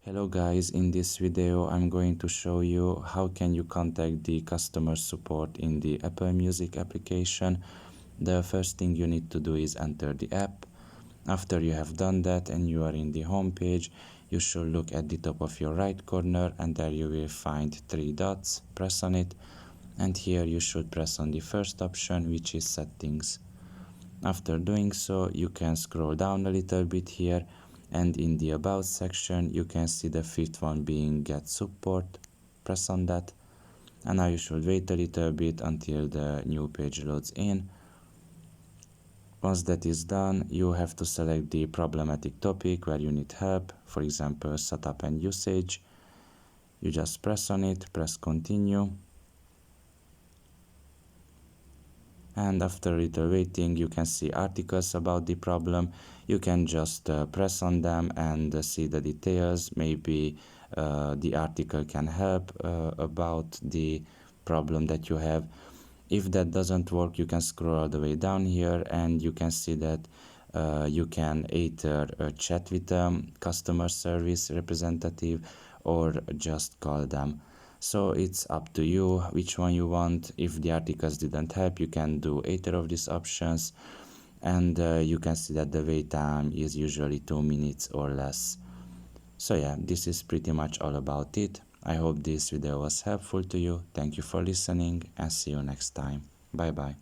Hello guys, in this video I'm going to show you how can you contact the customer support in the Apple Music application. The first thing you need to do is enter the app. After you have done that and you are in the home page, you should look at the top of your right corner and there you will find three dots. Press on it and here you should press on the first option, which is settings. After doing so, you can scroll down a little bit here and in the about section you can see the fifth one being get support. Press on that and now you should wait a little bit until the new page loads in. Once that is done, you have to select the problematic topic where you need help, for example setup and usage. You just press on it, press continue. And after a little waiting, you can see articles about the problem. You can just press on them and see the details. Maybe the article can help about the problem that you have. If that doesn't work, you can scroll all the way down here and you can see that you can either chat with a customer service representative or just call them. So it's up to you which one you want. If the articles didn't help, you can do either of these options and you can see that the wait time is usually 2 minutes or less. So yeah, this is pretty much all about it. I hope this video was helpful to you. Thank you for listening and see you next time. Bye bye.